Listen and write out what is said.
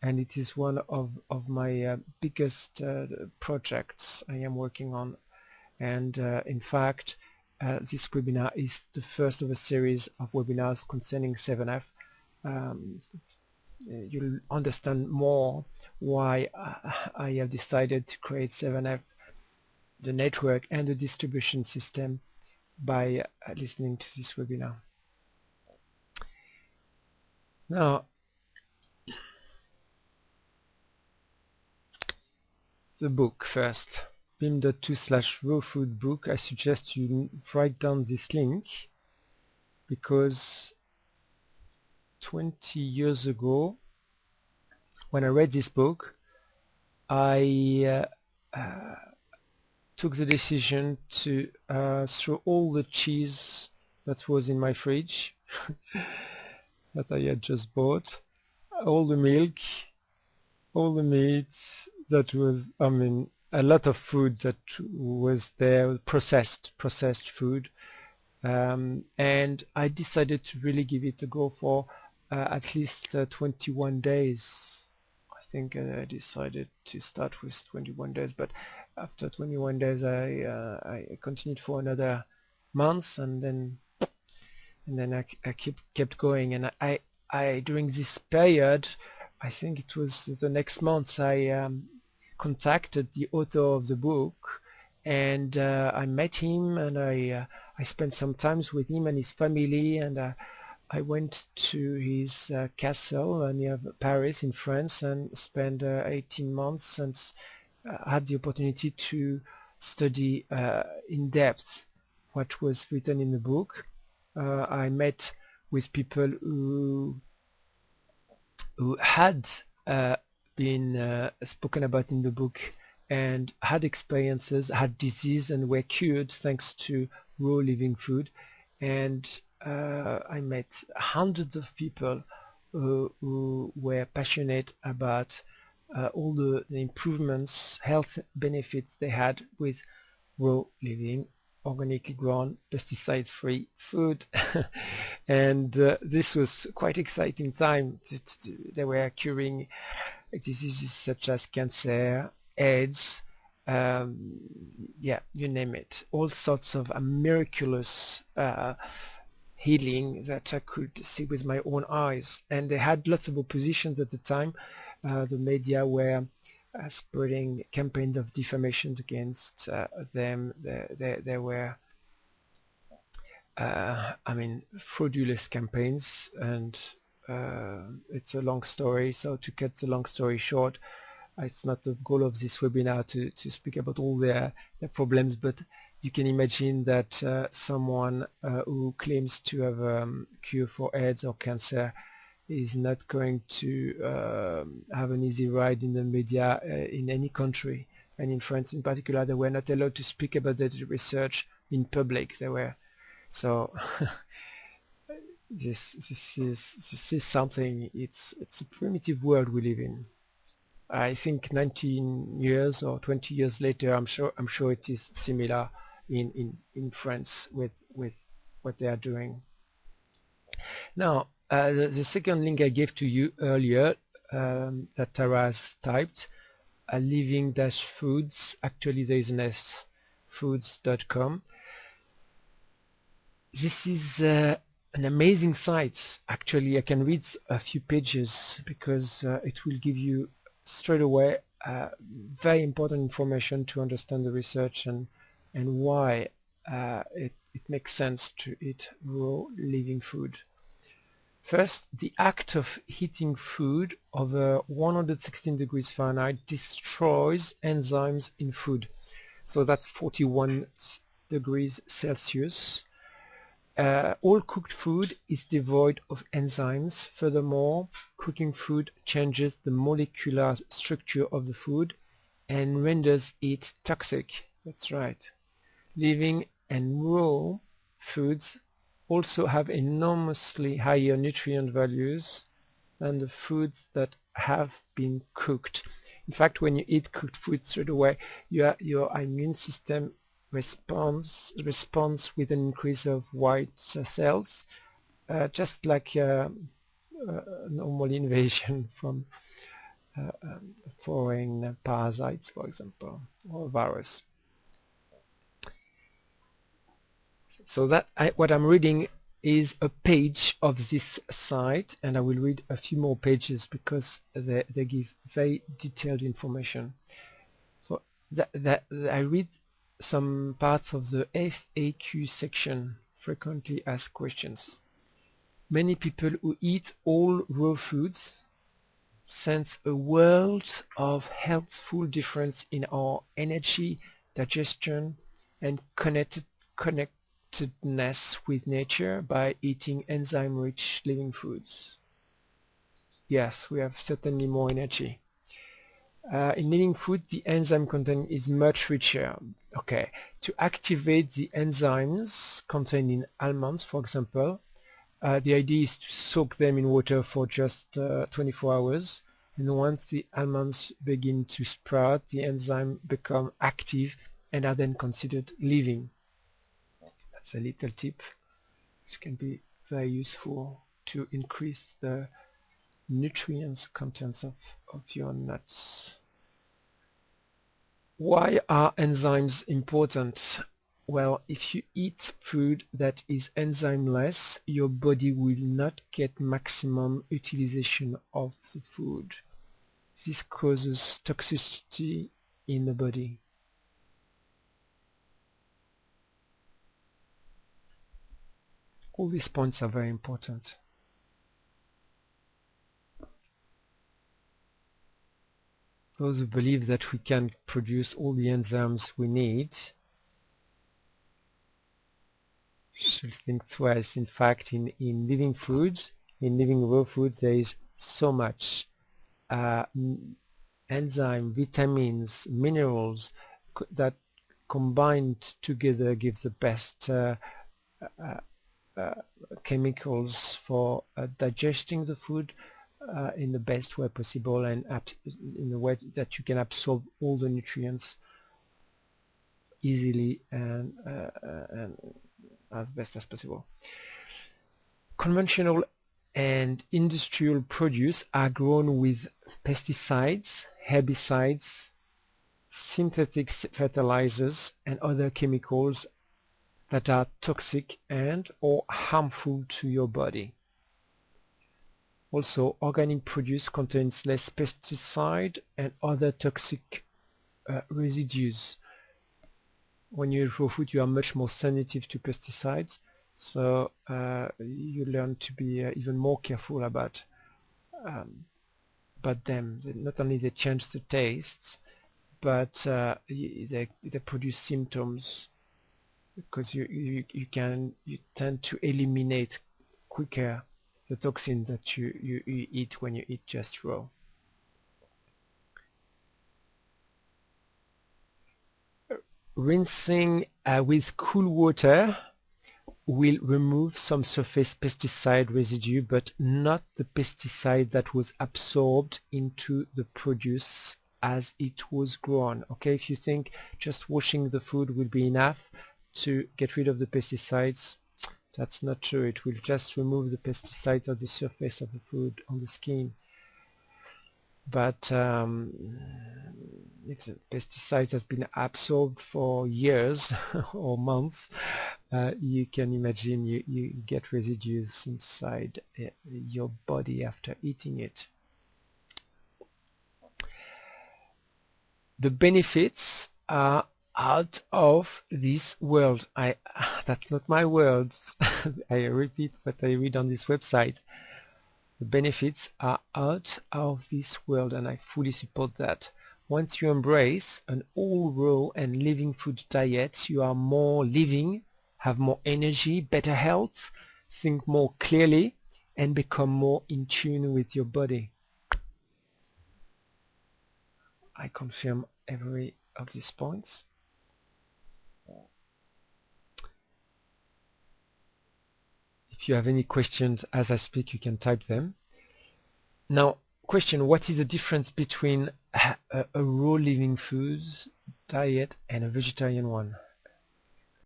and it is one of my biggest projects I am working on. And in fact, this webinar is the first of a series of webinars concerning 7F. You'll understand more why I have decided to create 7F, the network and the distribution system, by listening to this webinar. Now, the book first. BIM.2/raw food book. I suggest you write down this link because 20 years ago, when I read this book, I took the decision to throw all the cheese that was in my fridge that I had just bought, all the milk, all the meat that was, I mean, a lot of food that was there, processed food, and I decided to really give it a go for at least 21 days. I think I decided to start with 21 days, but after 21 days I continued for another month, and then I kept going, and I during this period, I think it was the next month, I contacted the author of the book, and I met him, and I spent some time with him and his family, and I went to his castle near Paris in France and spent 18 months, and had the opportunity to study in depth what was written in the book. I met with people who had been spoken about in the book and had experiences, had disease, and were cured thanks to raw living food. And I met hundreds of people who were passionate about all the improvements, health benefits they had with raw living, organically grown, pesticide-free food. And this was quite exciting time. They were curing diseases such as cancer, AIDS, yeah, you name it, all sorts of miraculous healing that I could see with my own eyes. And they had lots of oppositions at the time. The media were spreading campaigns of defamations against them. There were I mean, fraudulent campaigns, and it's a long story, so to cut the long story short, it's not the goal of this webinar to speak about all their problems, but you can imagine that someone who claims to have a cure for AIDS or cancer is not going to have an easy ride in the media in any country, and in France in particular they were not allowed to speak about the research in public. They were so this is something. It's a primitive world we live in. I think 19 years or 20 years later, I'm sure it is similar in France with what they are doing. Now, the second link I gave to you earlier, that Taras typed, living-foods, actually there is an S, foods.com. This is an amazing site. Actually, I can read a few pages because it will give you straight away very important information to understand the research and why it makes sense to eat raw living food. First, the act of heating food over 116 degrees Fahrenheit destroys enzymes in food. So that's 41 degrees Celsius. All cooked food is devoid of enzymes. Furthermore, cooking food changes the molecular structure of the food and renders it toxic. That's right. Living and raw foods also have enormously higher nutrient values than the foods that have been cooked. In fact, when you eat cooked food straight away, your immune system responds with an increase of white cells, just like a normal invasion from foreign parasites, for example, or virus. So that what I'm reading is a page of this site, and I will read a few more pages because they give very detailed information. So I read some parts of the FAQ section, frequently asked questions. Many people who eat all raw foods sense a world of healthful difference in our energy, digestion, and connectedness with nature by eating enzyme-rich living foods. Yes, we have certainly more energy. In living food, the enzyme content is much richer. Okay, to activate the enzymes contained in almonds, for example, the idea is to soak them in water for just 24 hours, and once the almonds begin to sprout, the enzymes become active and are then considered living. That's a little tip which can be very useful to increase the nutrients contents of your nuts. Why are enzymes important? Well, if you eat food that is enzymeless, your body will not get maximum utilization of the food. This causes toxicity in the body. All these points are very important. Those who believe that we can produce all the enzymes we need should think twice. In fact, in living foods, in living raw foods, there is so much enzyme, vitamins, minerals that combined together gives the best chemicals for digesting the food in the best way possible, and in a way that you can absorb all the nutrients easily and as best as possible. Conventional and industrial produce are grown with pesticides, herbicides, synthetic fertilizers, and other chemicals that are toxic and or harmful to your body. Also, organic produce contains less pesticide and other toxic residues. When you eat raw food, you are much more sensitive to pesticides, so you learn to be even more careful about them. Not only they change the tastes, but they produce symptoms, because you tend to eliminate quicker the toxin that you eat when you eat just raw. Rinsing with cool water will remove some surface pesticide residue, but not the pesticide that was absorbed into the produce as it was grown. Okay, if you think just washing the food will be enough to get rid of the pesticides, that's not true. It will just remove the pesticide of the surface of the food on the skin. But if the pesticide has been absorbed for years or months, you can imagine you get residues inside your body after eating it. The benefits are out of this world. That's not my words. I repeat what I read on this website. The benefits are out of this world, and I fully support that. Once you embrace an all raw and living food diet, you are more living, have more energy, better health, think more clearly, and become more in tune with your body. I confirm every of these points. If you have any questions as I speak, you can type them. Now, question: what is the difference between a raw living foods diet and a vegetarian one?